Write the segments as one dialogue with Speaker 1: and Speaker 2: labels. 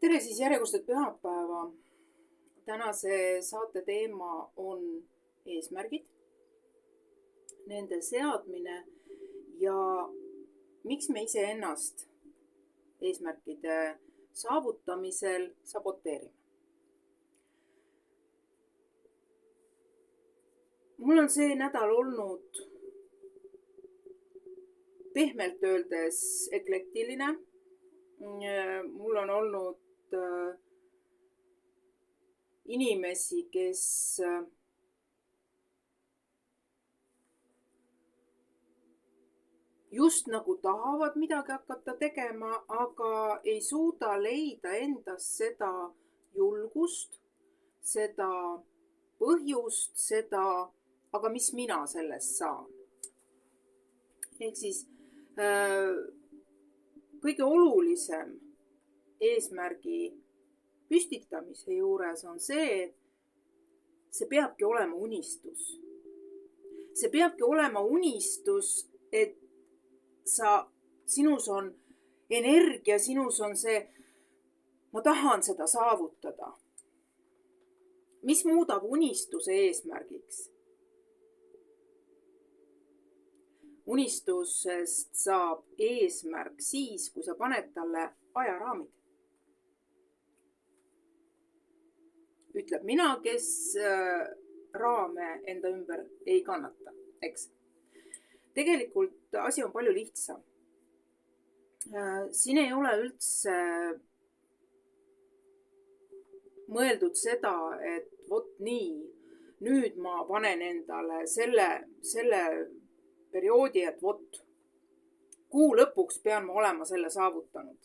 Speaker 1: Tere siis järjekordset pühapäeva. Tänase saate teema on eesmärgid, nende seadmine ja miks me iseennast eesmärkide saavutamisel saboteerime. Mul on see nädal olnud pehmelt öeldes eklektiline. Mul on olnud inimesi, kes just nagu tahavad midagi hakata tegema, aga ei suuda leida endas seda julgust, seda põhjust, aga mis mina sellest saan. Ehk siis kõige olulisem eesmärgi püstitamise juures on see, et see peabki olema unistus. See peabki olema unistus, et sinus on energia, sinus on see, ma tahan seda saavutada. Mis muudab unistuse eesmärgiks? Unistusest saab eesmärk siis, kui sa paned talle ajaraamid. Ütleb mina, kes raame enda ümber ei kannata, eks. Tegelikult asi on palju lihtsam. Siin ei ole üldse mõeldud seda, et vot nii, nüüd ma panen endale selle perioodi, et vot kuu lõpuks pean ma olema selle saavutanud.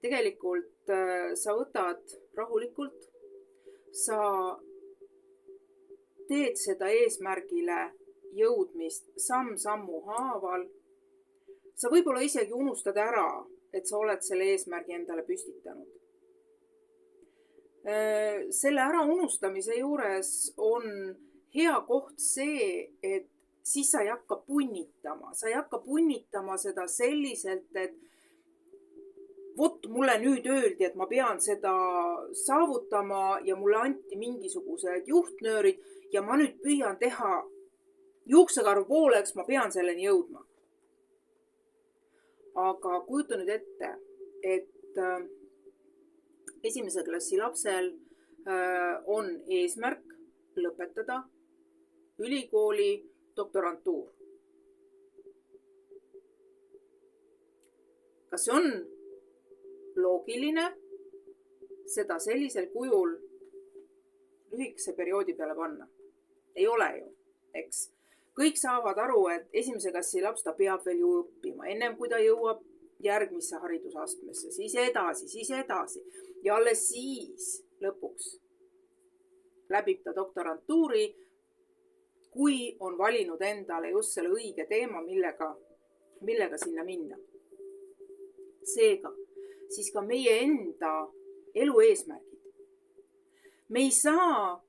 Speaker 1: Tegelikult sa võtad rahulikult, sa teed seda eesmärgile jõudmist samm-sammu haaval. Sa võib-olla isegi unustad ära, et sa oled selle eesmärgi endale püstitanud. Selle ära unustamise juures on hea koht see, et siis sa ei hakka punnitama. Sa ei hakka punnitama seda selliselt, et vot mulle nüüd öeldi, et ma pean seda saavutama ja mulle anti mingisugused juhtnöörid ja ma nüüd püüan teha juuksekarv pooleks, ma pean selleni jõudma. Aga kujuta nüüd ette, et esimese klassi lapsel on eesmärk lõpetada ülikooli doktorantuur. Kas see on loogiline seda sellisel kujul lühikese perioodi peale panna? Ei ole ju, eks. Kõik saavad aru, et esimese klassi laps ta peab veel ju õppima, ennem kui ta jõuab järgmisse haridusastmesse, siis edasi. Ja alles siis lõpuks läbib ta doktorantuuri, kui on valinud endale just selle õige teema, millega sinna minna. Seega, siis ka meie enda elu eesmärgid. Me ei saa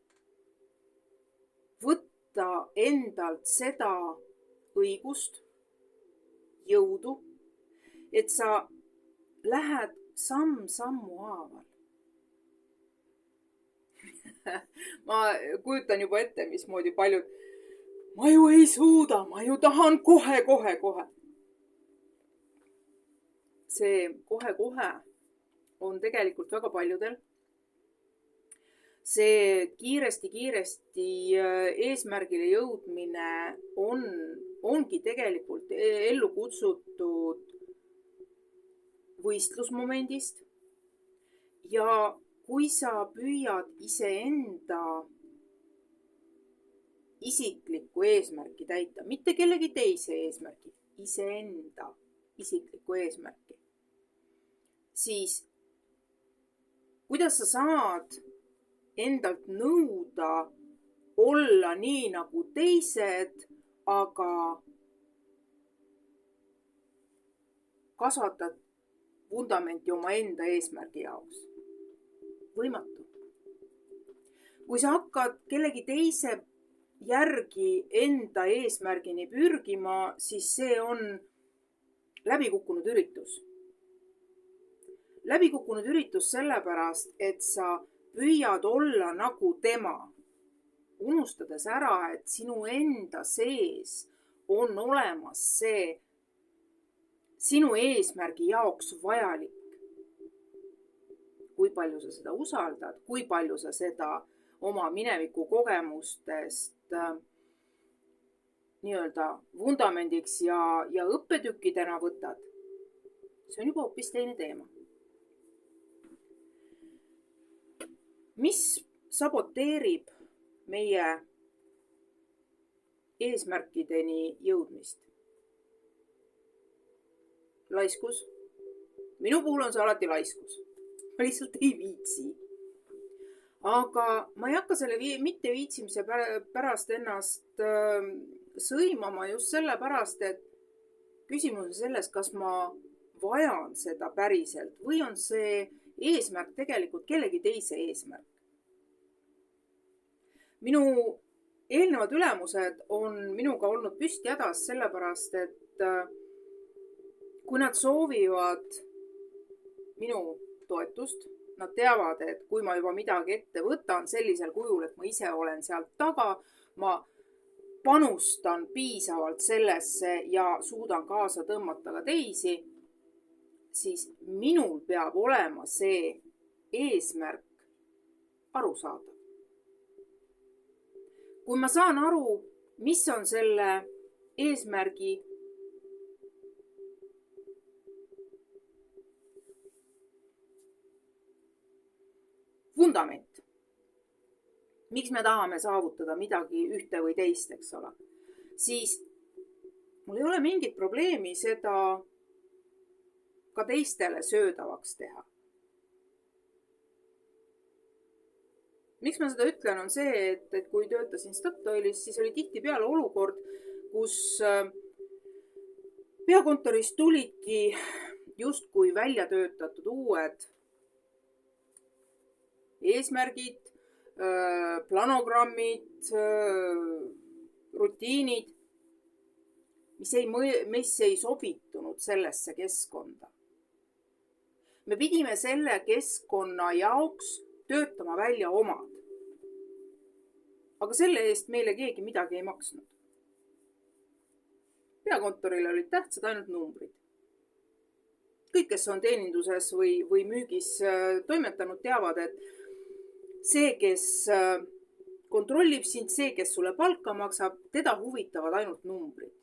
Speaker 1: võtta endalt seda õigust, jõudu, et sa lähed samm-sammu haaval. Ma kujutan juba ette, mismoodi paljud ma ju ei suuda, ma ju tahan kohe. See kohe on tegelikult väga paljudel. See kiiresti eesmärgile jõudmine ongi tegelikult ellu kutsutud võistlusmomendist. Ja kui sa püüad iseenda isiklikku eesmärki täita, mitte kellegi teise eesmärki, iseenda isiklikku eesmärki, siis kuidas sa saad endalt nõuda olla nii nagu teised, aga kasvatad vundamenti omaenda eesmärgi jaoks? Võimatu. Kui sa hakkad kellegi teise järgi enda eesmärgini pürgima, siis see on läbikukkunud üritus. läbikukkunud üritus sellepärast, et sa püüad olla nagu tema, unustades ära, et sinu enda sees on olemas see sinu eesmärgi jaoks vajalik. Kui palju sa seda usaldad, kui palju sa seda oma mineviku kogemustest nii-öelda vundamendiks ja õppetükkidena võtad, see on juba hoopis teine teema. Mis saboteerib meie eesmärkideni jõudmist? Laiskus. Minu puhul on see alati laiskus. Ma lihtsalt ei viitsi. Aga ma ei hakka selle mitte viitsimise pärast ennast sõimama just sellepärast, et küsimus on selles, kas ma vajan seda päriselt või on see eesmärk tegelikult kellegi teise eesmärk. Minu eelnevad ülemused on minuga olnud püsti hädas sellepärast, et kui nad soovivad minu toetust, nad teavad, et kui ma juba midagi ette võtan sellisel kujul, et ma ise olen sealt taga, ma panustan piisavalt sellesse ja suudan kaasa tõmmata ka teisi, siis minul peab olema see eesmärk arusaadav. Kui ma saan aru, mis on selle eesmärgi vundament, miks me tahame saavutada midagi ühte või teist, eks ole, siis mul ei ole mingit probleemi seda ka teistele söödavaks teha. Miks ma seda ütlen, on see, et kui töötasin Statoilis, siis oli tihtipeale olukord, kus peakontorist tulidki justkui välja töötatud uued eesmärgid, planogrammid, rutiinid, mis ei sobitunud sellesse keskkonda. Me pidime selle keskkonna jaoks töötama välja omad. Aga selle eest meile keegi midagi ei maksnud. Peakontoril olid tähtsad ainult numbrid. Kõik, kes on teeninduses või müügis toimetanud, teavad, et see, kes kontrollib sind, see, kes sulle palka maksab, teda huvitavad ainult numbrid.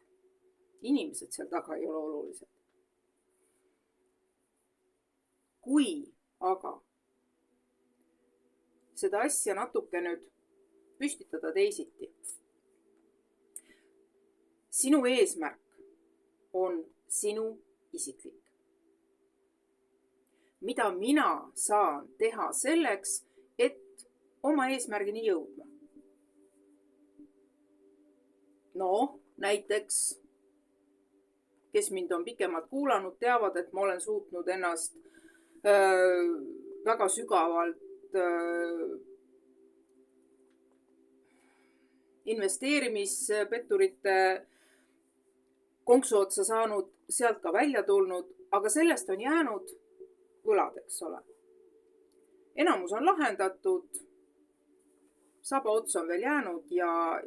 Speaker 1: Inimesed seal taga ei ole olulised. Kui aga seda asja natuke nüüd püstitada teisiti. Sinu eesmärk on sinu isiklik. Mida mina saan teha selleks, et oma eesmärgini jõudma? Näiteks, kes mind on pikemalt kuulanud, teavad, et ma olen suutnud ennast väga sügavalt investeerimispetturite konksu otsa saanud, sealt ka välja tulnud, aga sellest on jäänud võlad, eks ole. Enamus on lahendatud, saba ots on veel jäänud ja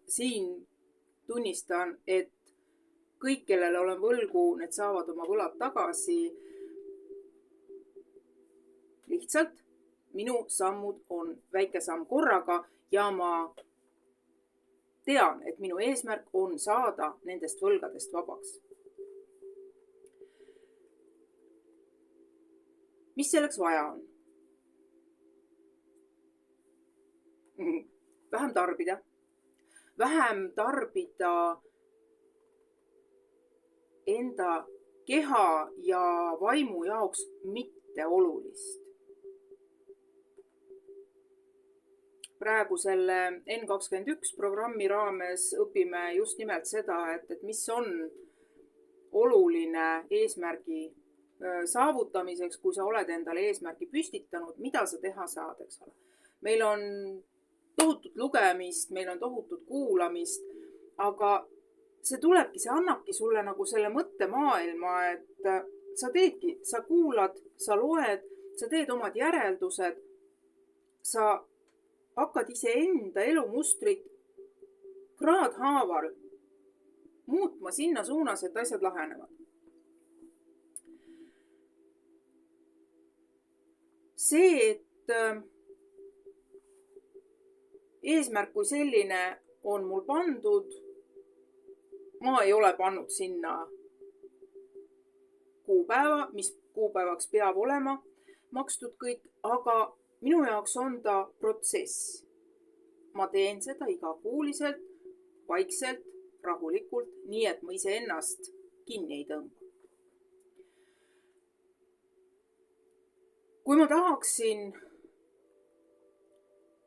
Speaker 1: siin tunnistan, et kõik, kellele olen võlgu, need saavad oma võlad tagasi. Lihtsalt minu sammud on väike samm korraga ja ma tean, et minu eesmärk on saada nendest võlgadest vabaks. Mis selleks vaja on? Vähem tarbida. Vähem tarbida enda keha ja vaimu jaoks mitte olulist. Praegu selle N21 programmi raames õpime just nimelt seda, et mis on oluline eesmärgi saavutamiseks, kui sa oled endale eesmärgi püstitanud, mida sa teha saad, eks ole. Meil on tohutut lugemist, meil on tohutut kuulamist, aga see tulebki, see annabki sulle nagu selle mõttemaailma, et sa teedki, sa kuulad, sa loed, sa teed omad järeldused, sa hakkad iseenda elumustrit kraadhaaval muutma sinna suunas, et asjad lahenevad. See, et eesmärk kui selline on mul pandud, ma ei ole pannud sinna kuupäeva, mis kuupäevaks peab olema makstud kõik, aga minu jaoks on ta protsess. Ma teen seda igakuuliselt, vaikselt, rahulikult, nii et ma iseennast kinni ei tõmba. Kui ma tahaksin,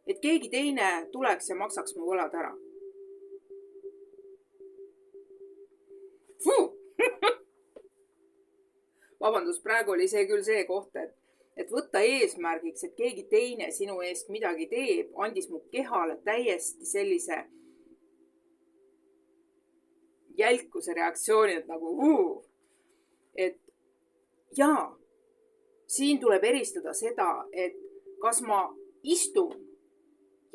Speaker 1: et keegi teine tuleks ja maksaks mu võlad ära. Vabandust, praegu oli see küll see koht, et võtta eesmärgiks, et keegi teine sinu eest midagi teeb, andis mu kehale täiesti sellise jälkuse reaktsiooni, et nagu et jaa, siin tuleb eristada seda, et kas ma istun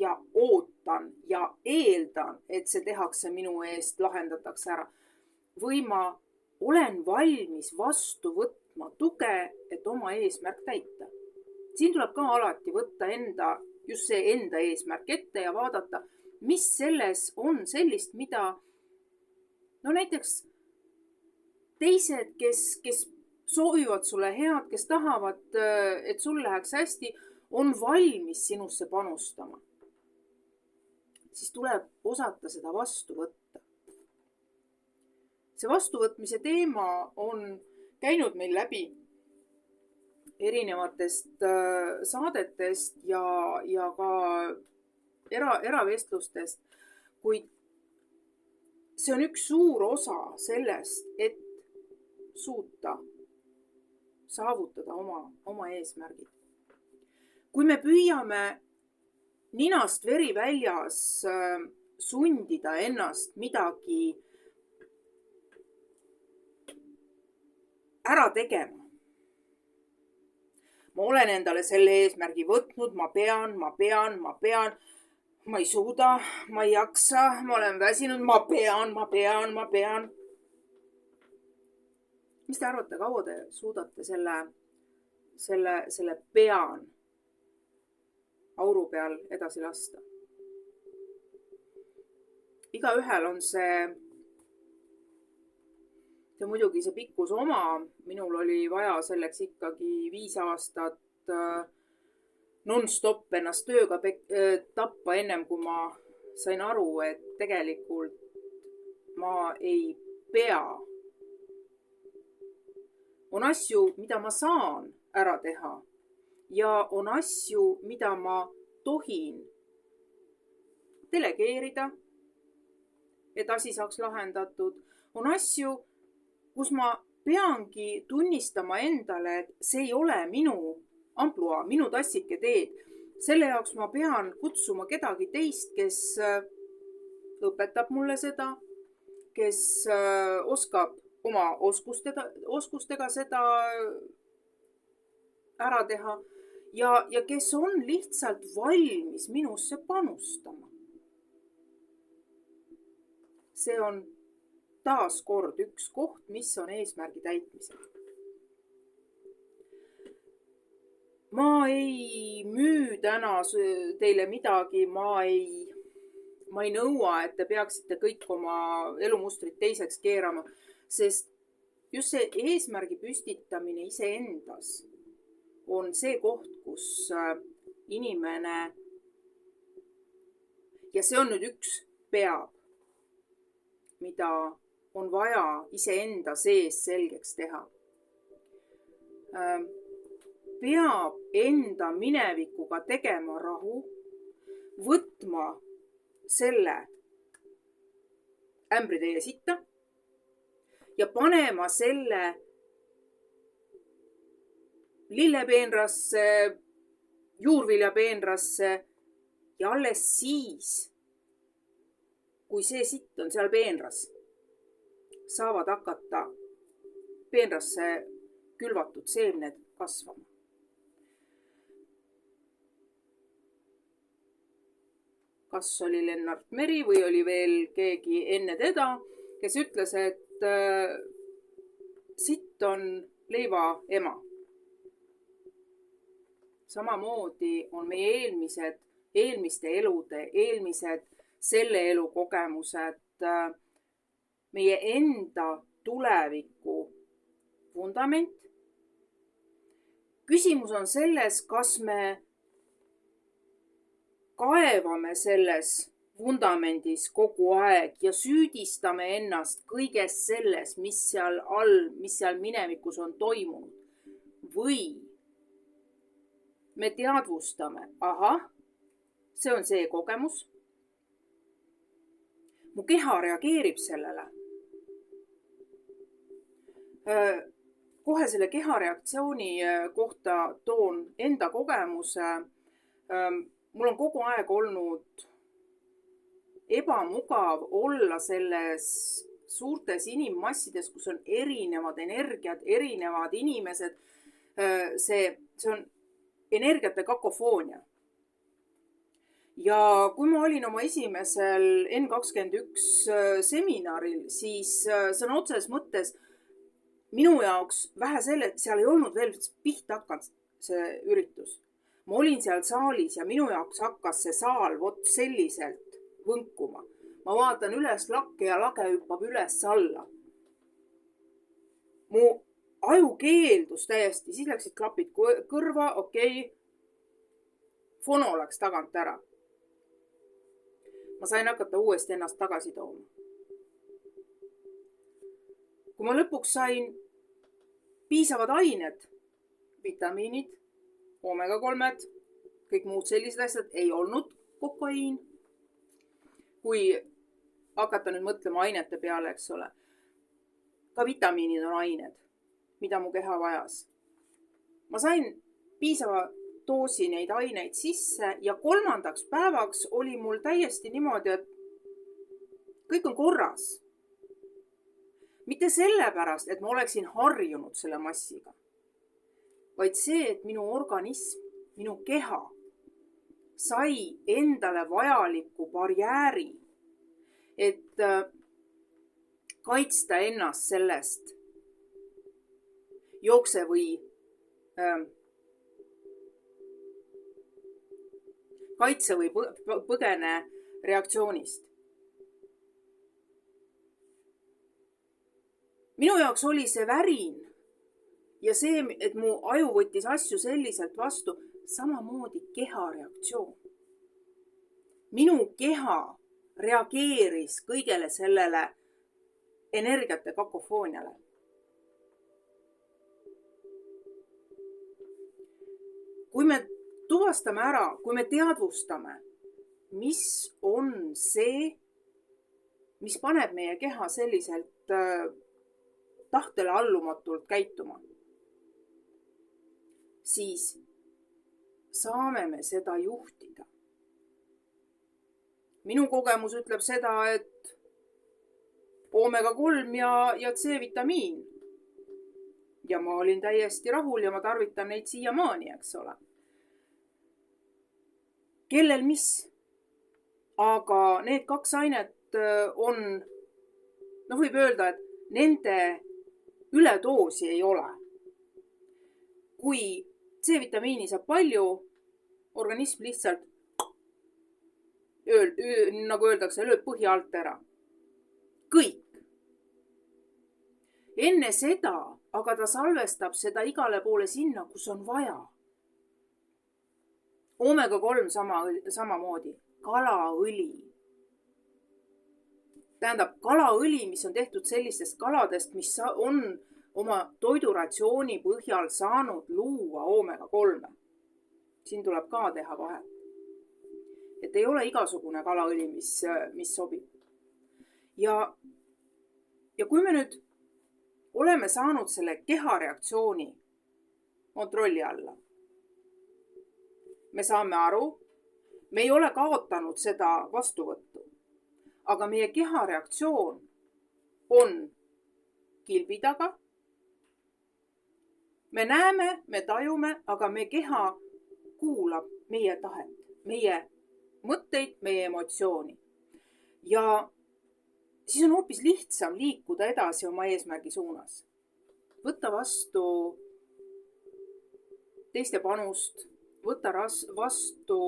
Speaker 1: ja ootan ja eeldan, et see tehakse minu eest, lahendatakse ära. Või ma olen valmis vastu võtma tuge, et oma eesmärk täita. Siin tuleb ka alati võtta just see enda eesmärk ette ja vaadata, mis selles on sellist, mida näiteks teised, kes soovivad sulle head, kes tahavad, et sul läheks hästi, on valmis sinusse panustama. Siis tuleb osata seda vastu võtta. See vastuvõtmise teema on käinud meil läbi erinevatest saadetest ja ka eravestlustest, kuid see on üks suur osa sellest, et suuta saavutada oma eesmärgid. Kui me püüame ninast veri väljas sundida ennast midagi ära tegema. Ma olen endale selle eesmärgi võtnud, ma pean, ma ei suuda, ma ei jaksa, ma olen väsinud, ma pean. Mis te arvate, kaua te suudate selle pean auru peal edasi lasta? Igaühel on see muidugi see pikkus oma. Minul oli vaja selleks ikkagi 5 aastat non-stop ennast tööga tappa, ennem kui ma sain aru, et tegelikult ma ei pea. On asju, mida ma saan ära teha ja on asju, mida ma tohin delegeerida, et asi saaks lahendatud. On asju, kus ma peangi tunnistama endale, et see ei ole minu ampluaa, minu tassike teed. Selle jaoks ma pean kutsuma kedagi teist, kes õpetab mulle seda, kes oskab oma oskustega seda ära teha ja kes on lihtsalt valmis minusse panustama. See on taas kord üks koht, mis on eesmärgi täitmisel. Ma ei müü täna teile midagi, ma ei nõua, et te peaksite kõik oma elumustrid teiseks keerama, sest just see eesmärgi püstitamine iseendas on see koht, kus inimene, ja see on nüüd üks peab, mida on vaja iseenda sees selgeks teha. Peab enda minevikuga tegema rahu, võtma selle ämbritäie sitta ja panema selle lillepeenrasse, juurviljapeenrasse ja alles siis, kui see sitt on seal peenras, saavad hakata peenrasse külvatud seemned kasvama. Kas oli Lennart Meri või oli veel keegi enne teda, kes ütles, et sitt on leiva ema. Samamoodi on meie eelmiste elude, eelmised selle elu kogemused, meie enda tuleviku vundament. Küsimus on selles, kas me kaevame selles vundamendis kogu aeg ja süüdistame ennast kõiges selles, mis seal minevikus on toimunud. Või me teadvustame, ahah, see on see kogemus. Mu keha reageerib sellele. Kohe selle keha reaktsiooni kohta toon enda kogemuse. Mul on kogu aeg olnud ebamugav olla selles suurtes inimmassides, kus on erinevad energiad, erinevad inimesed. See on energiate kakofoonia. Ja kui ma olin oma esimesel N21 seminaril, siis sõna otseses mõttes minu jaoks vähe seal ei olnud veel pihta hakanud see üritus. Ma olin seal saalis ja minu jaoks hakkas see saal selliselt võnkuma. Ma vaatan üles lakke ja lage hüppab üles alla. Mu aju keeldus täiesti, siis läksid klapid kõrva, okei. Fono läks tagant ära. Ma sain hakata uuesti ennast tagasi tooma. Kui ma lõpuks sain piisavad ained, vitamiinid, omega-3, kõik muud sellised asjad, ei olnud kokaiin. Kui hakata nüüd mõtlema ainete peale, eks ole. Ka vitamiinid on ained, mida mu keha vajas. Ma sain piisava doosi neid aineid sisse ja 3. päevaks oli mul täiesti niimoodi, et kõik on korras. Mitte sellepärast, et ma oleksin harjunud selle massiga, vaid see, et minu organism, minu keha sai endale vajaliku barjääri, et kaitsta ennast sellest jookse või kaitse või põgene reaktsioonist. Minu jaoks oli see värin ja see, et mu aju võttis asju selliselt vastu, samamoodi keha reaktsioon. Minu keha reageeris kõigele sellele energiate kakofooniale. Kui me tuvastame ära, kui me teadvustame, mis on see, mis paneb meie keha selliselt tahtele allumatult käituma, siis saame me seda juhtida. Minu kogemus ütleb seda, et omega-3 ja C-vitamiin. Ja ma olin täiesti rahul ja ma tarvitan neid siiamaani, eks ole. Kellel mis? Aga need 2 ainet on, võib öelda, et nende üledoosi ei ole. Kui C-vitamiini saab palju, organism lihtsalt, nagu öeldakse, lööb põhja alt ära. Kõik. Enne seda, aga ta salvestab seda igale poole sinna, kus on vaja. Omega-3 samamoodi. Kalaõli. Tähendab, kalaõli, mis on tehtud sellistest kaladest, mis on oma toiduratsiooni põhjal saanud luua omega-3. Siin tuleb ka teha vahet. Et ei ole igasugune kalaõli, mis sobib. Ja kui me nüüd oleme saanud selle keha reaktsiooni kontrolli alla, me saame aru, me ei ole kaotanud seda vastuvõttu, aga meie keha reaktsioon on kilbi taga, me näeme, me tajume, aga meie keha kuulab meie tahet, meie mõtteid, meie emotsiooni. Ja siis on hoopis lihtsam liikuda edasi oma eesmärgi suunas. Võtta vastu teiste panust, võtta vastu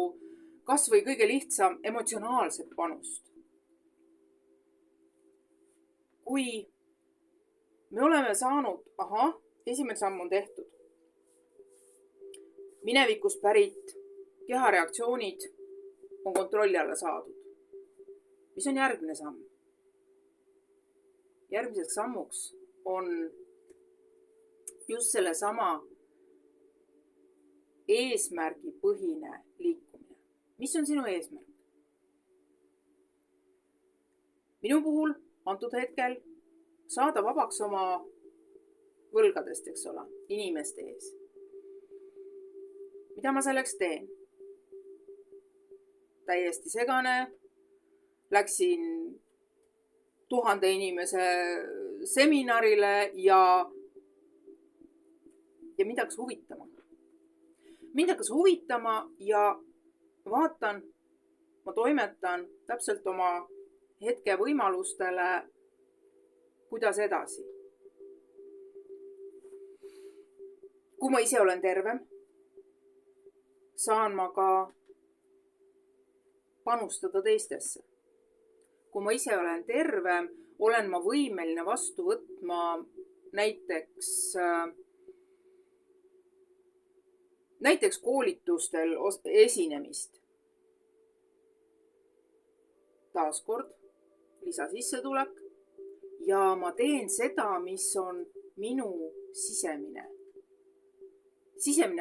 Speaker 1: kas või kõige lihtsam emotsionaalset panust. Kui me oleme saanud, esimene samm on tehtud. Minevikust pärit kehareaktsioonid on kontrolli alla saadud. Mis on järgmine samm? Järgmiseks sammuks on just sellesama eesmärgipõhine liikumine. Mis on sinu eesmärk? Minu puhul antud hetkel saada vabaks oma võlgadest, eks ole, inimeste ees. Mida ma selleks teen? Täiesti segane. Läksin 1000 inimese seminarile ja mind hakkas huvitama. Mind hakkas huvitama ja vaatan, ma toimetan täpselt oma hetke võimalustele, kuidas edasi. Kui ma ise olen tervem, saan ma ka panustada teistesse. Kui ma ise olen tervem, olen ma võimeline vastu võtma näiteks koolitustel esinemist. Taaskord lisasissetulek ja ma teen seda, mis on minu sisemine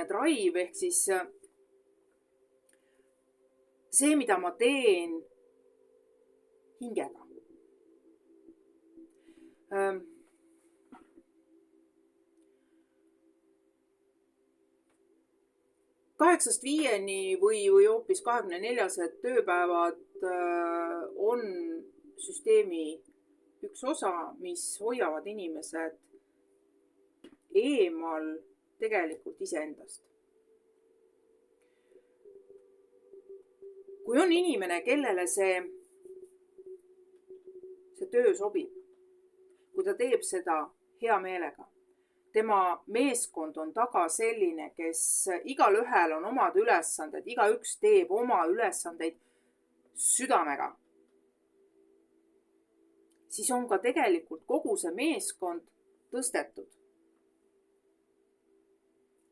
Speaker 1: drive ehk siis see, mida ma teen hingega. 8-5 või hoopis 24 tööpäevad on süsteemi üks osa, mis hoiavad inimesed eemal tegelikult iseendast. Kui on inimene, kellele see töö sobib, kui ta teeb seda hea meelega, tema meeskond on taga selline, kes igalühel on omad ülesanded, igaüks teeb oma ülesandeid südamega, siis on ka tegelikult kogu see meeskond tõstetud.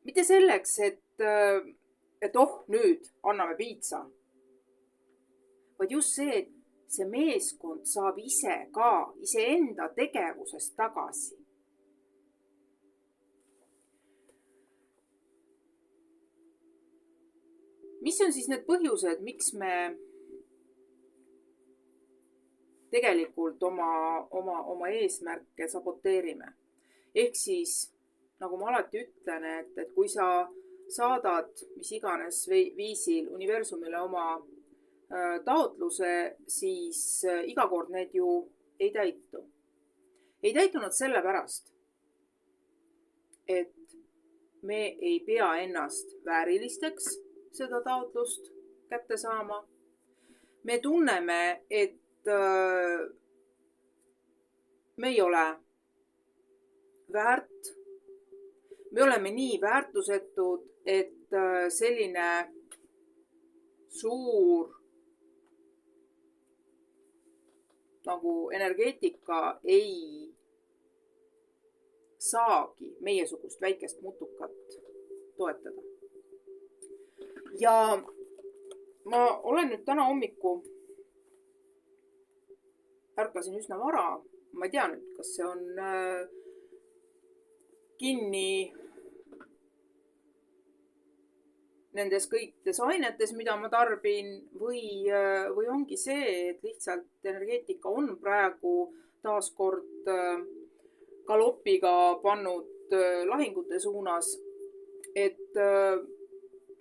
Speaker 1: Mitte selleks, et nüüd anname piitsa, vaid just see, et see meeskond saab iseenda tegevusest tagasi. Mis on siis need põhjused, miks me tegelikult oma eesmärke saboteerime? Ehk siis, nagu ma alati ütlen, et kui sa saadad mis iganes viisil universumile oma taotluse, siis iga kord need ju ei täitu. Ei täitu nad sellepärast, et me ei pea ennast väärilisteks seda taotlust kätte saama. Me tunneme, et me ei ole väärt. Me oleme nii väärtusetud, et selline suur nagu energeetika ei saagi meiesugust väikest mutukat toetada. Ja ma olen nüüd täna hommiku ärkasin üsna vara. Ma ei tea nüüd, kas see on kinni nendes kõikides ainetes, mida ma tarbin, või ongi see, et lihtsalt energeetika on praegu taaskord galopiga pannud lahingute suunas, et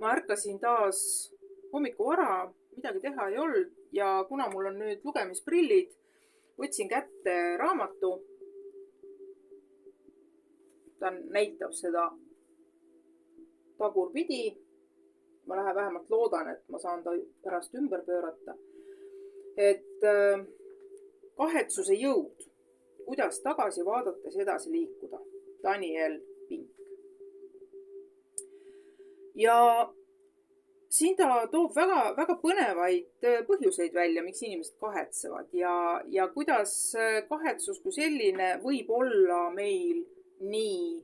Speaker 1: ma ärkasin taas hommiku vara, midagi teha ei olnud ja kuna mul on nüüd lugemisprillid, võtsin kätte raamatu. Ta näitab seda tagurpidi. Ma vähemalt loodan, et ma saan ta pärast ümber pöörata. Et kahetsuse jõud, kuidas tagasi vaadates edasi liikuda. Daniel Pink. Ja siin ta toob väga põnevaid põhjuseid välja, miks inimesed kahetsevad ja kuidas kahetsus kui selline võib olla meil nii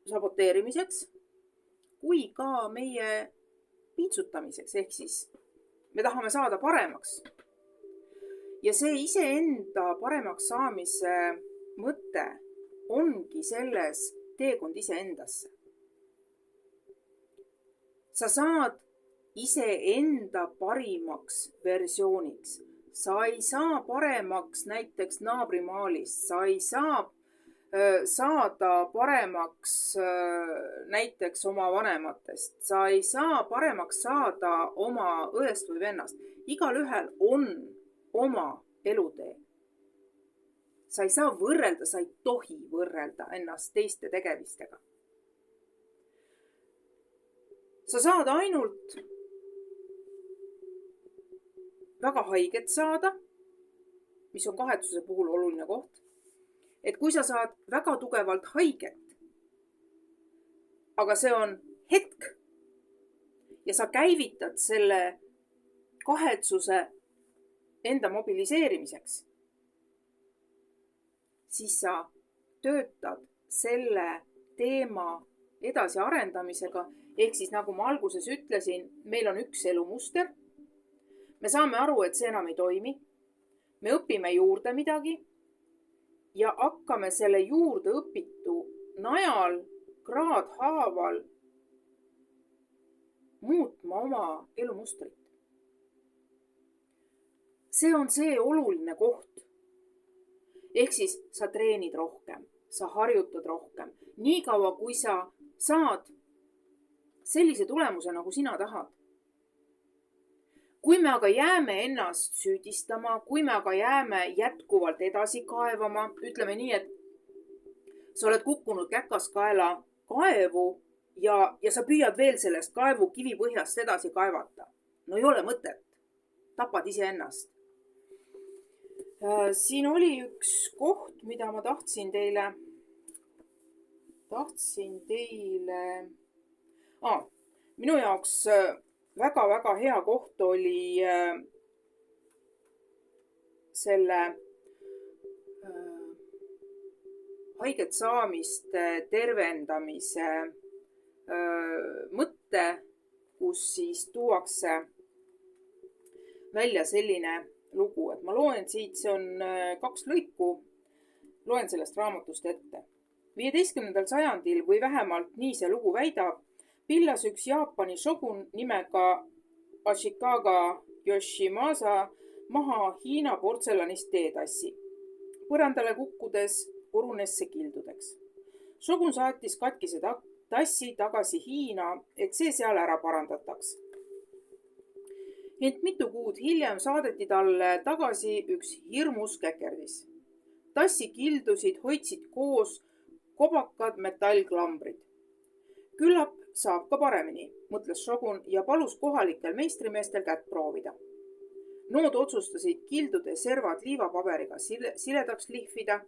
Speaker 1: saboteerimiseks kui ka meie piitsutamiseks, ehk siis me tahame saada paremaks. Ja see iseenda paremaks saamise mõte ongi selles teekond iseendasse. Sa saad iseenda parimaks versiooniks. Sa ei saa paremaks näiteks naabrimaalist. Sa ei saa saada paremaks näiteks oma vanematest. Sa ei saa paremaks saada oma õest või vennast. Igalühel on oma elutee. Sa ei saa võrrelda, sa ei tohi võrrelda ennast teiste tegevistega. Sa saad ainult väga haiget saada, mis on kahetsuse puhul oluline koht. Et kui sa saad väga tugevalt haiget, aga see on hetk ja sa käivitad selle kahetsuse enda mobiliseerimiseks, siis sa töötad selle teema edasiarendamisega. Ehk siis, nagu ma alguses ütlesin, meil on üks elumuster. Me saame aru, et see enam ei toimi. Me õpime juurde midagi ja hakkame selle juurde õpitu najal, kraadhaaval muutma oma elumustrit. See on see oluline koht. Ehk siis sa treenid rohkem, sa harjutad rohkem. Nii kaua, kui sa saad sellise tulemuse, nagu sina tahad. Kui me aga jääme ennast süüdistama, kui me aga jääme jätkuvalt edasi kaevama, ütleme nii, et sa oled kukkunud käkaskaela kaevu ja sa püüad veel sellest kaevu kivipõhjast edasi kaevata. No ei ole mõtet. Tapad iseennast. Siin oli üks koht, mida ma tahtsin teile minu jaoks väga hea koht oli selle haiget saamist tervendamise mõtte, kus siis tuuakse välja selline lugu, et ma loen siit, see on 2 lõiku, loen sellest raamatust ette. 15. sajandil või vähemalt nii see lugu väidab, pillas üks Jaapani shogun nimega Ashikaga Yoshimasa maha Hiina portselanist teetassi. Põrandale kukkudes purunes see kildudeks. Shogun saatis katkise tassi tagasi Hiina, et see seal ära parandataks. Ent mitu kuud hiljem saadeti talle tagasi üks hirmus käkerdis. Tassi kildusid hoidsid koos kobakad metallklambrid. Küllap saab ka paremini, mõtles shogun ja palus kohalikel meistrimeestel kätt proovida. Nood otsustasid kildude servad liivapaberiga siledaks lihvida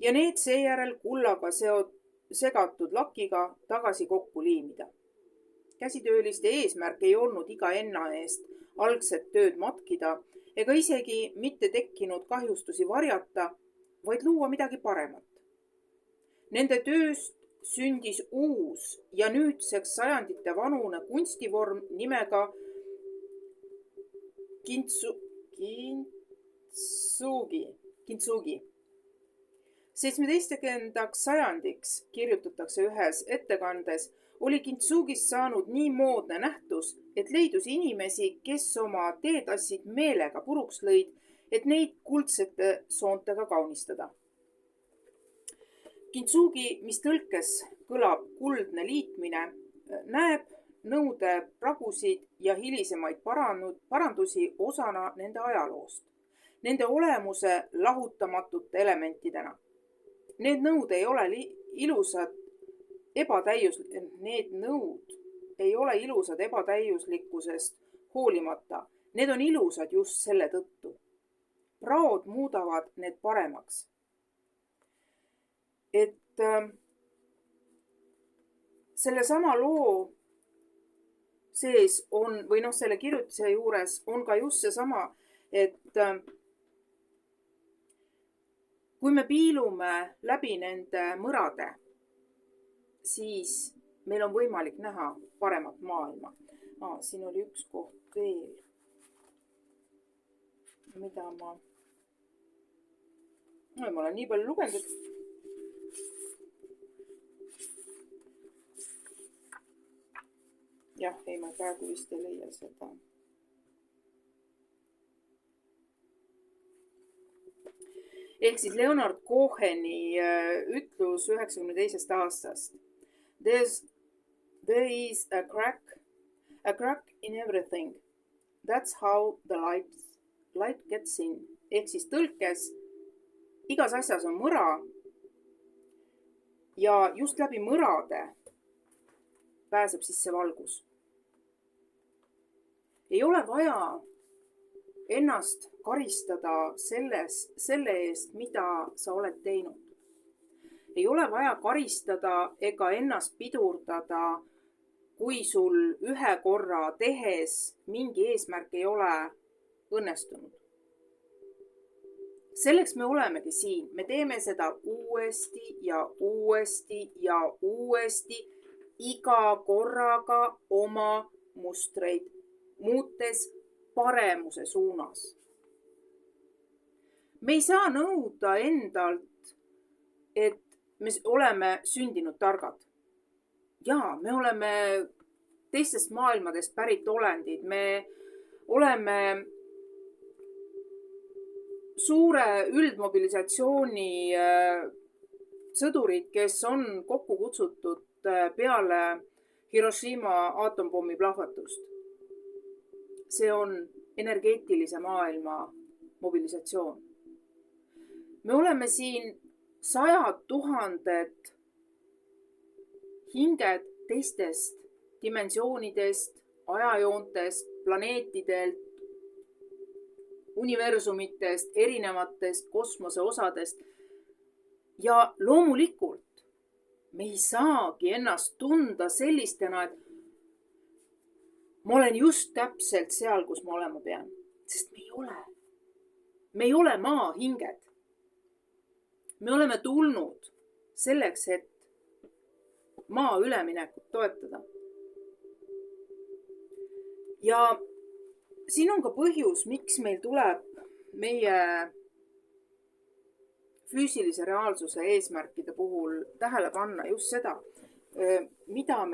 Speaker 1: ja need seejärel kullaga segatud lakiga tagasi kokku liimida. Käsitööliste eesmärk ei olnud iga enna eest algset tööd matkida ega isegi mitte tekkinud kahjustusi varjata, vaid luua midagi paremat. Nende tööst sündis uus ja nüüdseks sajandite vanune kunstivorm nimega kintsugi. 17. sajandiks, kirjutatakse ühes ettekandes, oli kintsugist saanud nii moodne nähtus, et leidus inimesi, kes oma teetassid meelega puruks lõid, et neid kuldsete soontega kaunistada. Kintsugi, mis tõlkes kõlab kuldne liitmine, näeb nõude pragusid ja hilisemaid parandusi osana nende ajaloost, nende olemuse lahutamatute elementidena. Need nõud ei ole ilusad need nõud ei ole ilusad ebatäiuslikkusest hoolimata. Need on ilusad just selle tõttu. Praod muudavad need paremaks. Et selle sama loo sees on, või selle kirjutise juures on ka just seesama, et kui me piilume läbi nende mõrade, siis meil on võimalik näha paremat maailma. Siin oli üks koht veel, mida ma olen nii palju lugenud, et jah, ei, ma praegu vist ei leia seda. Ehk siis Leonard Coheni ütlus 92. aastast. There is a crack in everything. That's how the light gets in. Ehk siis tõlkes, igas asjas on mõra ja just läbi mõrade pääseb sisse valgus. Ei ole vaja ennast karistada selle eest, mida sa oled teinud. Ei ole vaja karistada ega ennast pidurdada, kui sul ühe korra tehes mingi eesmärk ei ole õnnestunud. Selleks me olemegi siin. Me teeme seda uuesti ja uuesti ja uuesti, iga korraga oma mustreid muutes paremuse suunas. Me ei saa nõuda endalt, et me oleme sündinud targad. Jaa, me oleme teistest maailmadest pärit olendid. Me oleme suure üldmobilisatsiooni sõdurid, kes on kokku kutsutud peale Hiroshima aatompomi plahvatust. See on energeetilise maailma mobilisatsioon. Me oleme siin 100 000 hinged teistest dimensioonidest, ajajoontest, planeetidelt, universumitest, erinevatest kosmoseosadest. Ja loomulikult me ei saagi ennast tunda sellistena, et ma olen just täpselt seal, kus ma olema pean. Sest me ei ole. Me ei ole maahinged. Me oleme tulnud selleks, et maa üleminekut toetada. Ja siin on ka põhjus, miks meil tuleb meie füüsilise reaalsuse eesmärkide puhul tähele panna just seda, mida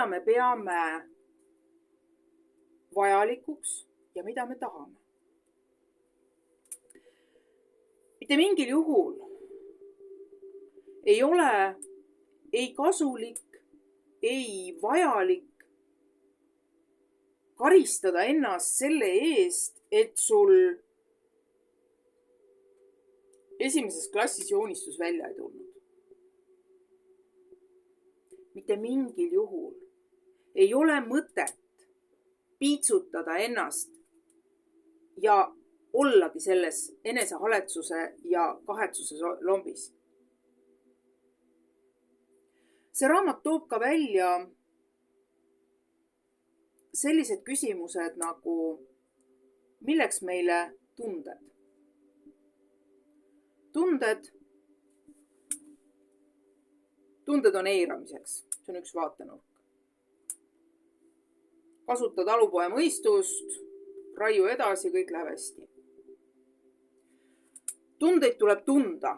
Speaker 1: me peame vajalikuks ja mida me tahame. Mitte mingil juhul ei ole ei kasulik, ei vajalik karistada ennast selle eest, et sul esimeses klassis joonistus välja ei tulnud. Mitte mingil juhul ei ole mõtet piitsutada ennast ja ollagi selles enesehaletsuse ja kahetsuse lombis. See raamat toob ka välja sellised küsimused nagu, milleks meile tunded? Tunded on eiramiseks. See on üks vaatenurk. Kasuta talupoja mõistust, raiu edasi, kõik läheb hästi. Tundeid tuleb tunda.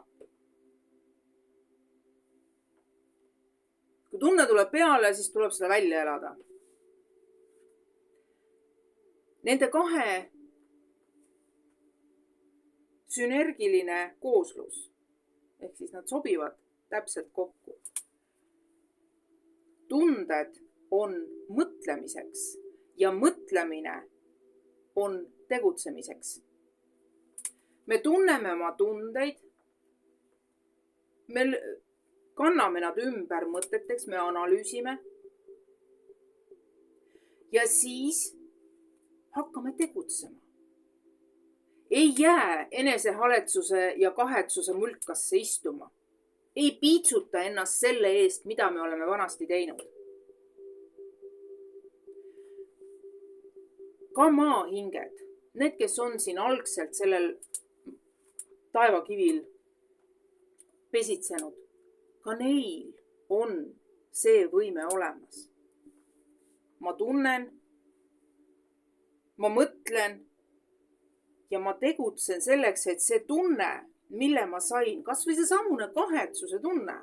Speaker 1: Kui tunne tuleb peale, siis tuleb seda välja elada. Nende kahe sünergiline kooslus, ehk siis nad sobivad täpselt kokku. Tunded on mõtlemiseks ja mõtlemine on tegutsemiseks. Me tunneme oma tundeid. kanname nad ümber mõteteks, me analüüsime. Ja siis hakkame tegutsema. Ei jää enesehaletsuse ja kahetsuse mulkasse istuma. Ei piitsuta ennast selle eest, mida me oleme vanasti teinud. Ka maahinged, need, kes on siin algselt sellel taevakivil pesitsenud, ka neil on see võime olemas. Ma tunnen, ma mõtlen ja ma tegutsen selleks, et see tunne, mille ma sain, kas või see samune kahetsuse tunne,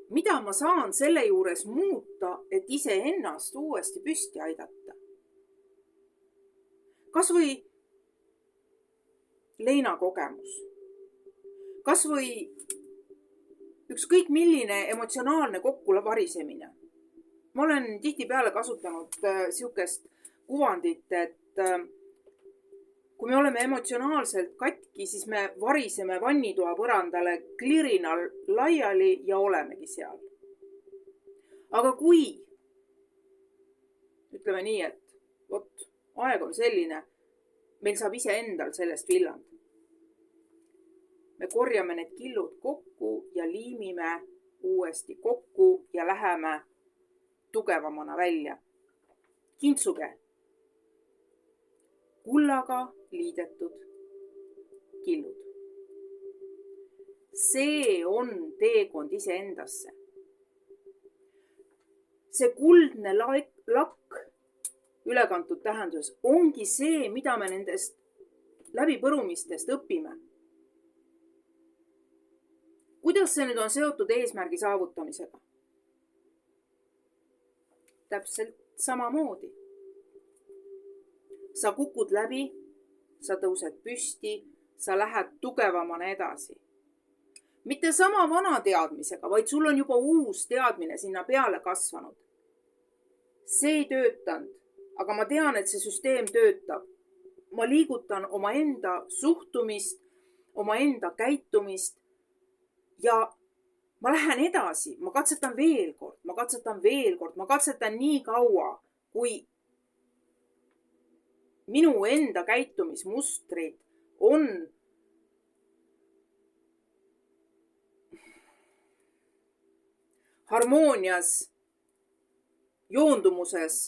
Speaker 1: mida ma saan selle juures muuta, et iseennast uuesti püsti aidata. Kas või leinakogemus, kas või ükskõik milline emotsionaalne kokkulavarisemine. Ma olen tihtipeale kasutanud sihukest kuvandit, et kui me oleme emotsionaalselt katki, siis me variseme vannitoa põrandale klirinal laiali ja olemegi seal. Aga kui, ütleme nii, et vot, aeg on selline, meil saab iseendal sellest villand. Me korjame need killud kokku ja liimime uuesti kokku ja läheme tugevamana välja. Kintsuge. Kullaga liidetud killud. See on teekond iseendasse. See kuldne lakk ülekantud tähenduses ongi see, mida me nendest läbipõrumistest õpime. Kuidas see nüüd on seotud eesmärgi saavutamisega? Täpselt samamoodi. Sa kukud läbi, sa tõused püsti, sa lähed tugevamana edasi. Mitte sama vana teadmisega, vaid sul on juba uus teadmine sinna peale kasvanud. See ei töötanud, aga ma tean, et see süsteem töötab. Ma liigutan omaenda suhtumist, omaenda käitumist ja ma lähen edasi, ma katsetan veel kord, ma katsetan nii kaua, kui minu enda käitumismustrid on harmoonias, joondumuses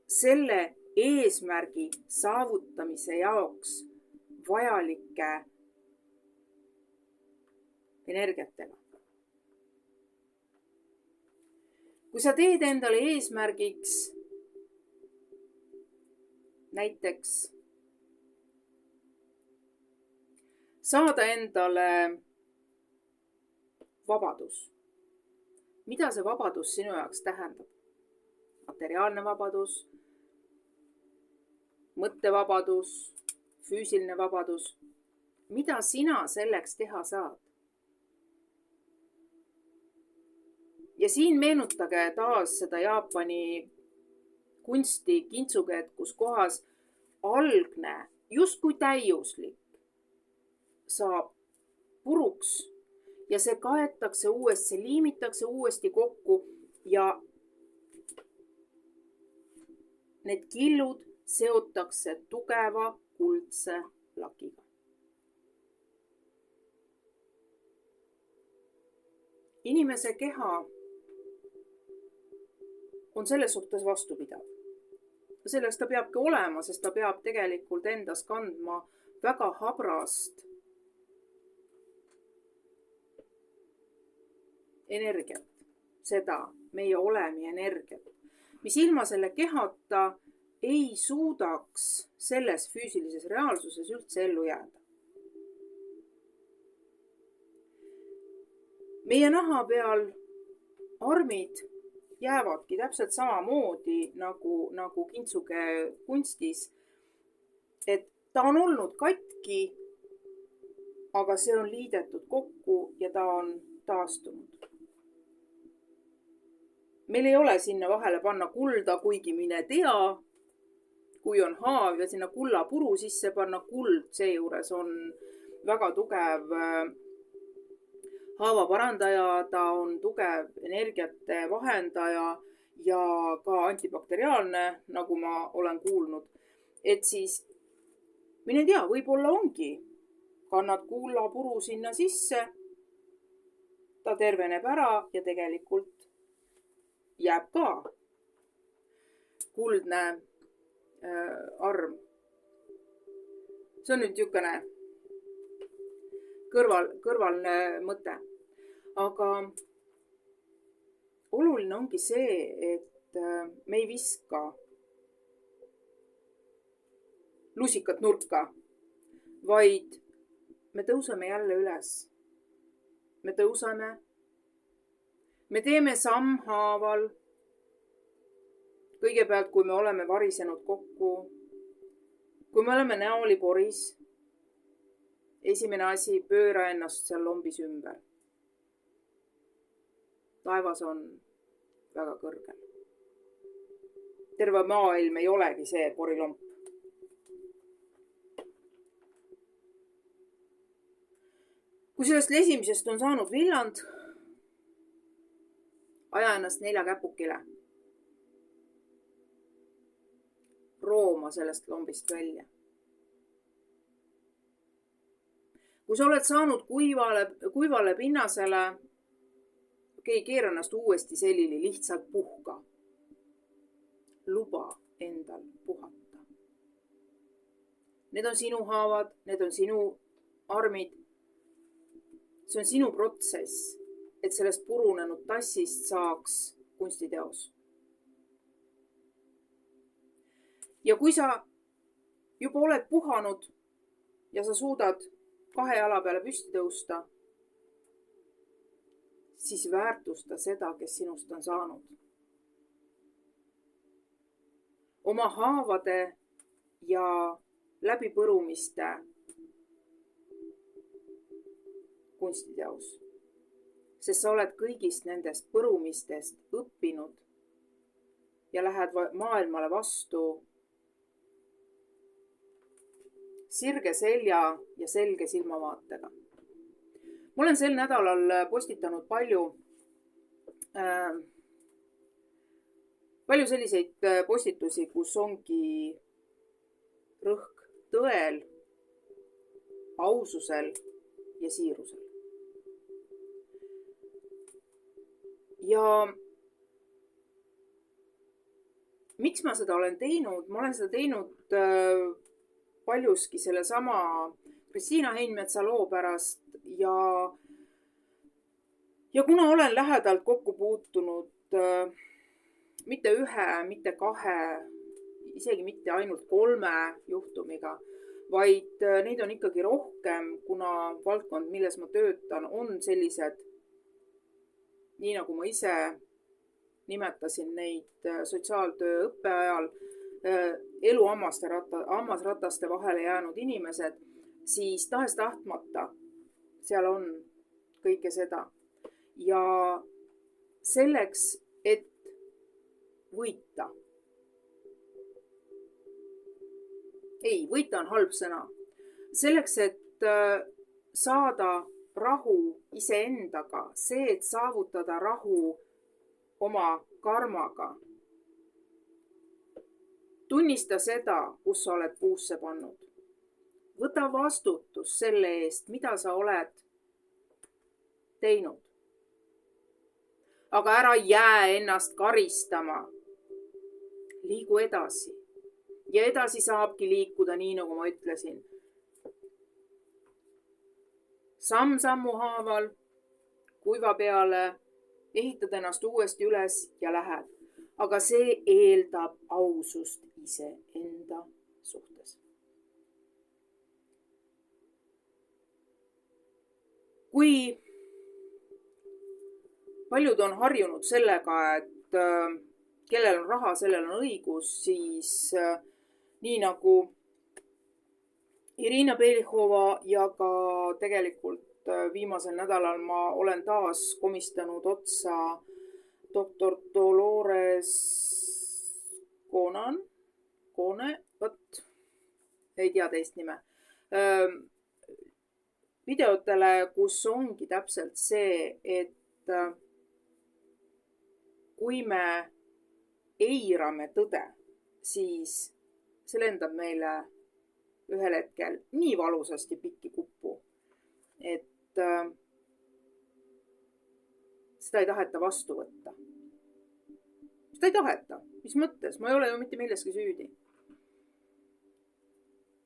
Speaker 1: selle eesmärgi saavutamise jaoks vajalike energiatega. Kui sa teed endale eesmärgiks näiteks saada endale vabadus. Mida see vabadus sinu jaoks tähendab? Materiaalne vabadus, mõttevabadus, füüsiline vabadus. Mida sina selleks teha saad? Ja siin meenutage taas seda Jaapani kunsti kintsuget, kus kohas algne, justkui täiuslik, saab puruks ja see kaetakse uuesti, see liimitakse uuesti kokku ja need killud seotakse tugeva kuldse lakiga. Inimese keha on selles suhtes vastupidav. Selleks ta peabki olema, sest ta peab tegelikult endas kandma väga habrast energiat, seda meie olemi energiat, mis ilma selle kehata ei suudaks selles füüsilises reaalsuses üldse ellu jääda. Meie naha peal armid jäävadki täpselt samamoodi nagu kintsuge kunstis, et ta on olnud katki, aga see on liidetud kokku ja ta on taastunud. Meil ei ole sinna vahele panna kulda, kuigi mine tea, kui on haav ja sinna kullapuru sisse panna kuld, seejuures on väga tugev haava parandaja, ta on tugev energiate vahendaja ja ka antibakteriaalne, nagu ma olen kuulnud. Et siis, mine tea, võib-olla ongi. Kannad kullapuru sinna sisse, ta terveneb ära ja tegelikult jääb ka kuldne arm. See on nüüd niisugune kõrvalne mõte. Aga oluline ongi see, et me ei viska lusikat nurka, vaid me tõuseme jälle üles. Me tõuseme. Me teeme sammhaaval. Kõigepealt, kui me oleme varisenud kokku, kui me oleme näoliporis, esimene asi, pööra ennast seal lombis ümber. Taevas on väga kõrgel. Terve maailm ei olegi see porilomp. Kui sellest lesimisest on saanud villand, aja ennast 4 käpukile. Rooma sellest lombist välja. Kui sa oled saanud kuivale pinnasele, keera ennast uuesti selili, lihtsalt puhka. Luba endal puhata. Need on sinu haavad, need on sinu armid. See on sinu protsess, et sellest purunenud tassist saaks kunstiteos. Ja kui sa juba oled puhanud ja sa suudad 2 jala peale püsti tõusta, siis väärtusta seda, kes sinust on saanud. Oma haavade ja läbipõrumiste kunstiteos. Sest sa oled kõigist nendest põrumistest õppinud ja lähed maailmale vastu sirge selja ja selge silmavaatega. Ma olen sel nädalal postitanud palju selliseid postitusi, kus ongi rõhk tõel, aususel ja siirusel. Ja miks ma seda olen teinud? Ma olen seda teinud paljuski selle sama Kristiina Heinmetsa loo pärast ja kuna olen lähedalt kokku puutunud mitte 1, mitte 2, isegi mitte ainult 3 juhtumiga, vaid neid on ikkagi rohkem, kuna valdkond, milles ma töötan, on sellised, nii nagu ma ise nimetasin neid sotsiaaltöö õppeajal, elu hammasrataste vahele jäänud inimesed, siis tahes-tahtmata seal on kõike seda. Ja selleks, et võita. Ei, võita on halb sõna. Selleks, et saada rahu iseendaga, see, et saavutada rahu oma karmaga. Tunnista seda, kus sa oled puusse pannud. Võta vastutus selle eest, mida sa oled teinud. Aga ära jää ennast karistama. Liigu edasi. Ja edasi saabki liikuda nii, nagu ma ütlesin. Samm sammu haaval, kuiva peale, ehitad ennast uuesti üles ja lähed. Aga see eeldab ausust iseenda suhtes. Kui paljud on harjunud sellega, et kellel on raha, sellel on õigus, siis nii nagu Irina Belichova ja ka tegelikult viimasel nädalal ma olen taas komistanud otsa doktor Dolores Kone, ei tea teist nime. videotele, kus ongi täpselt see, et kui me eirame tõde, siis see lendab meile ühel hetkel nii valusasti pikki kuppu, et seda ei taheta vastu võtta. Seda ei taheta. Mis mõttes? Ma ei ole ju mitte milleski süüdi.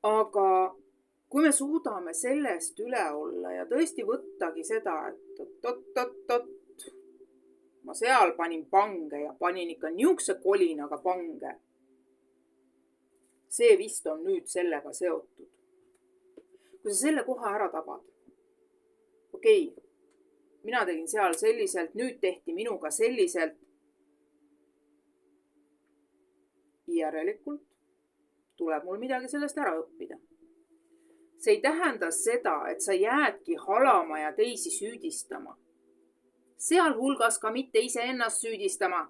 Speaker 1: Aga kui me suudame sellest üle olla ja tõesti võttagi seda, et ma seal panin pange ja panin ikka niisuguse kolinaga pange. See vist on nüüd sellega seotud. Kui sa selle koha ära tabad, okei, mina tegin seal selliselt, nüüd tehti minuga selliselt. Järelikult tuleb mul midagi sellest ära õppida. See ei tähenda seda, et sa jäädki halama ja teisi süüdistama. Sealhulgas ka mitte iseennast süüdistama.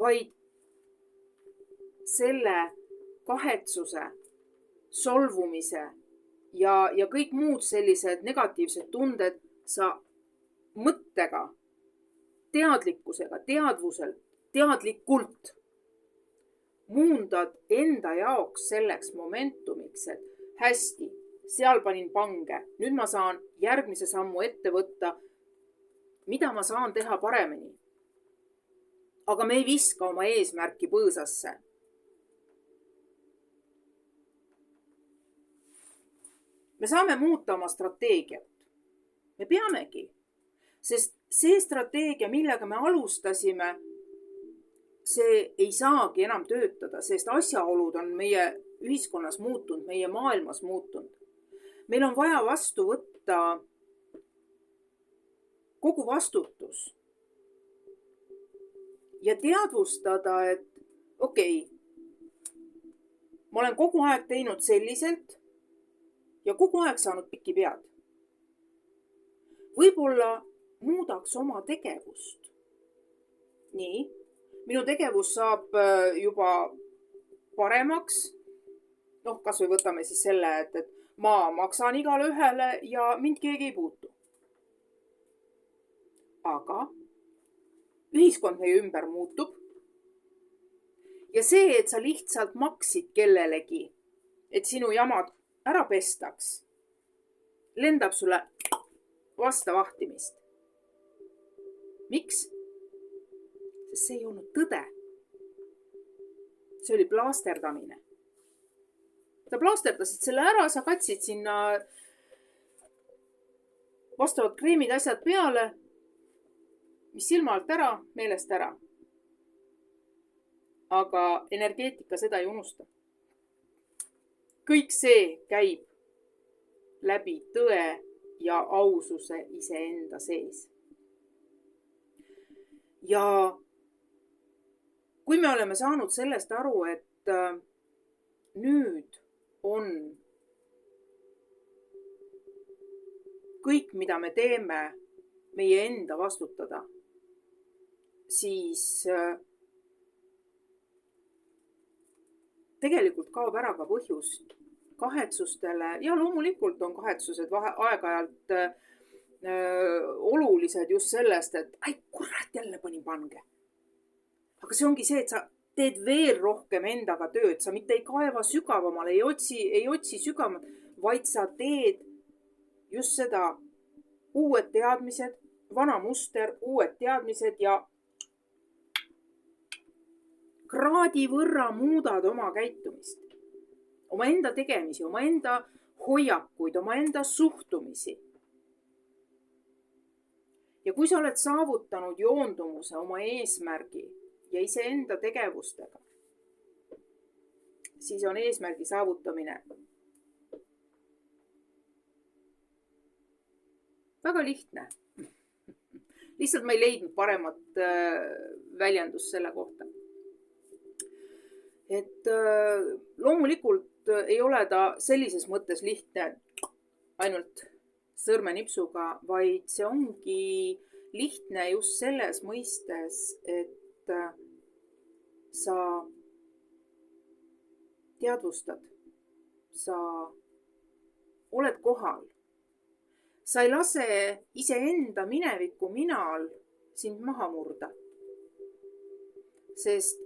Speaker 1: Vaid selle kahetsuse, solvumise ja kõik muud sellised negatiivsed tunded sa mõttega, teadlikkusega, teadlikult muundad enda jaoks selleks momentumiks, et hästi, seal panin pange, nüüd ma saan järgmise sammu ette võtta, mida ma saan teha paremini. Aga me ei viska oma eesmärki põõsasse. Me saame muuta oma strateegiat. Me peamegi, sest see strateegia, millega me alustasime, see ei saagi enam töötada, sest asjaolud on meie ühiskonnas muutunud, meie maailmas muutunud. Meil on vaja vastu võtta kogu vastutus ja teadvustada, et okei, ma olen kogu aeg teinud selliselt ja kogu aeg saanud pikki pead. Võib-olla muudaks oma tegevust. Nii, minu tegevus saab juba paremaks. Kas või võtame siis selle, et ma maksan igale ühele ja mind keegi ei puutu. Aga ühiskond meie ümber muutub. Ja see, et sa lihtsalt maksid kellelegi, et sinu jamad ära pestaks, lendab sulle vasta vahtimist. Miks? Sest see ei olnud tõde. See oli plaasterdamine. Sa plaasterdasid selle ära, sa katsid sinna vastavad kreemid, asjad peale, mis silma alt ära, meelest ära. Aga energeetika seda ei unusta. Kõik see käib läbi tõe ja aususe iseenda sees. Ja kui me oleme saanud sellest aru, et nüüd on kõik, mida me teeme, meie enda vastutada, siis tegelikult kaob ära ka põhjus kahetsustele ja loomulikult on kahetsused aeg-ajalt olulised just sellest, et ai kurat, jälle panin pange. Aga see ongi see, et sa teed veel rohkem endaga tööd, sa mitte ei kaeva sügavamale, ei otsi sügavamalt, vaid sa teed just seda uued teadmised, vana muster, uued teadmised ja kraadi võrra muudad oma käitumist, oma enda tegemisi, oma enda hoiakuid, oma enda suhtumisi. Ja kui sa oled saavutanud joondumuse oma eesmärgi ja iseenda tegevustega, siis on eesmärgi saavutamine väga lihtne. Lihtsalt ma ei leidnud paremat väljendust selle kohta. Et loomulikult ei ole ta sellises mõttes lihtne ainult sõrmenipsuga, vaid see ongi lihtne just selles mõistes, et sa teadvustad, sa oled kohal. Sa ei lase iseenda mineviku minal sind maha murda. Sest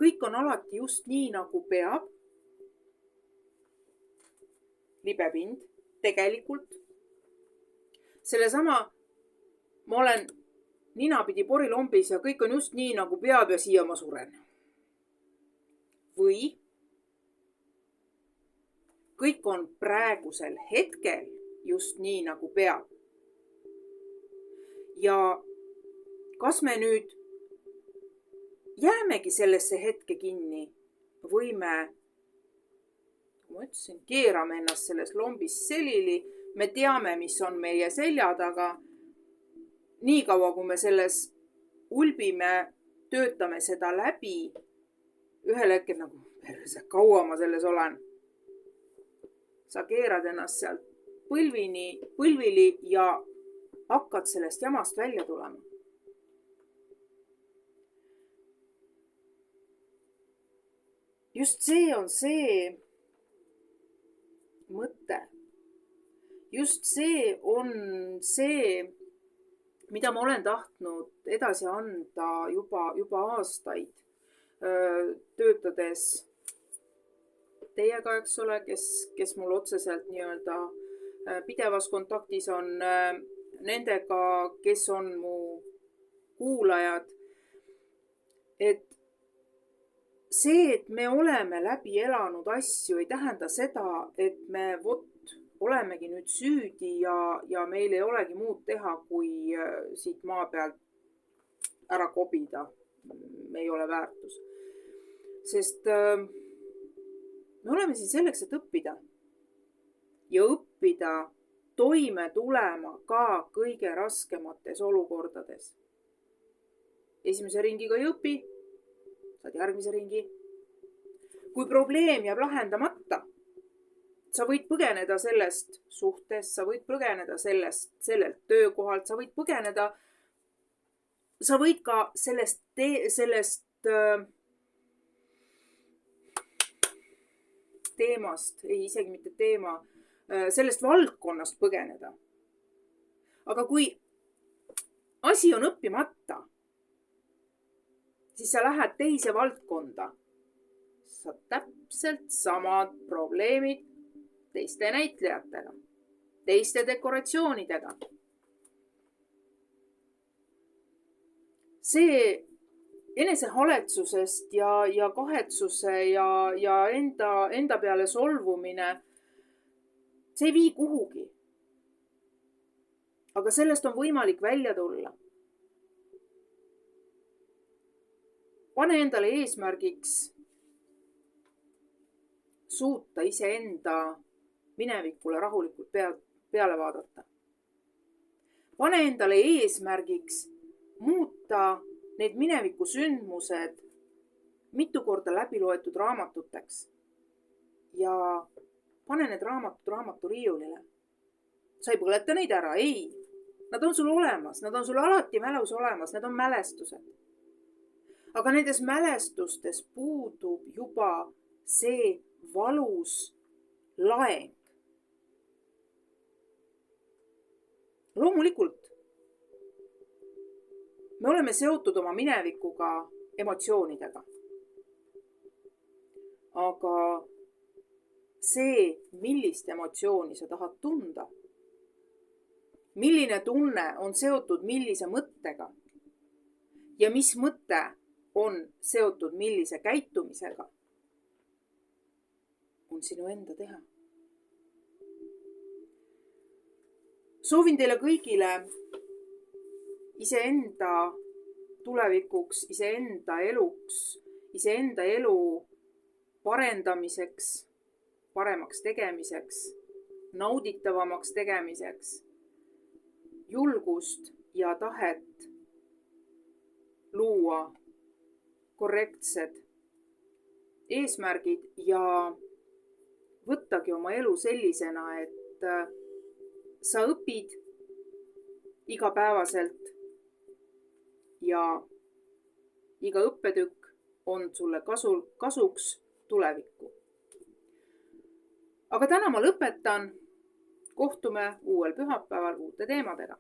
Speaker 1: kõik on alati just nii, nagu peab. Libepind, tegelikult. Sellesama, ma olen ninapidi porilombis ja kõik on just nii, nagu peab ja siia ma suren. Või kõik on praegusel hetkel just nii, nagu peab. Ja kas me nüüd jäämegi sellesse hetke kinni või me, ma ütlesin, keerame ennast selles lombis selili, me teame, mis on meie selja taga. Nii kaua, kui me selles ulbime, töötame seda läbi, ühel hetkel nagu, perse, kaua ma selles olen. Sa keerad ennast sealt põlvili ja hakkad sellest jamast välja tulema. Just see on see mõte. Just see on see, mida ma olen tahtnud edasi anda juba aastaid, töötades teiega, eks ole, kes mul otseselt nii-öelda pidevas kontaktis on, nendega, kes on mu kuulajad. Et see, et me oleme läbi elanud asju, ei tähenda seda, et me olemegi nüüd süüdi ja meil ei olegi muud teha, kui siit maa pealt ära kobida. Me ei ole väärtus. Sest me oleme siin selleks, et õppida. Ja õppida toime tulema ka kõige raskemates olukordades. Esimese ringiga ei õpi, saad järgmise ringi. Kui probleem jääb lahendamata, sa võid põgeneda sellest suhtest, sa võid põgeneda sellelt töökohalt, sa võid põgeneda, sa võid ka sellest teemast, isegi mitte teema, sellest valdkonnast põgeneda. Aga kui asi on õppimata, siis sa lähed teise valdkonda. Sa täpselt samad probleemid teiste näitlejatega, teiste dekoratsioonidega. See enesehaletsusest ja kahetsuse ja enda peale solvumine, see ei vii kuhugi. Aga sellest on võimalik välja tulla. Pane endale eesmärgiks suuta iseenda minevikule rahulikult peale vaadata. Pane endale eesmärgiks muuta need mineviku sündmused mitu korda läbi loetud raamatuteks ja pane need raamaturiiulile. Sa ei põleta neid ära, ei. Nad on sul olemas, nad on sul alati mälus olemas, need on mälestused. Aga nendes mälestustes puudub juba see valus laeng. Loomulikult me oleme seotud oma minevikuga emotsioonidega. Aga see, millist emotsiooni sa tahad tunda, milline tunne on seotud millise mõttega ja mis mõte on seotud millise käitumisega, on sinu enda teha. Soovin teile kõigile iseenda tulevikuks, iseenda eluks, iseenda elu parendamiseks, paremaks tegemiseks, nauditavamaks tegemiseks, julgust ja tahet luua korrektsed eesmärgid ja võttagi oma elu sellisena, et sa õpid igapäevaselt ja iga õppetükk on sulle kasuks tulevikku. aga täna ma lõpetan. Kohtume uuel pühapäeval uute teemadega.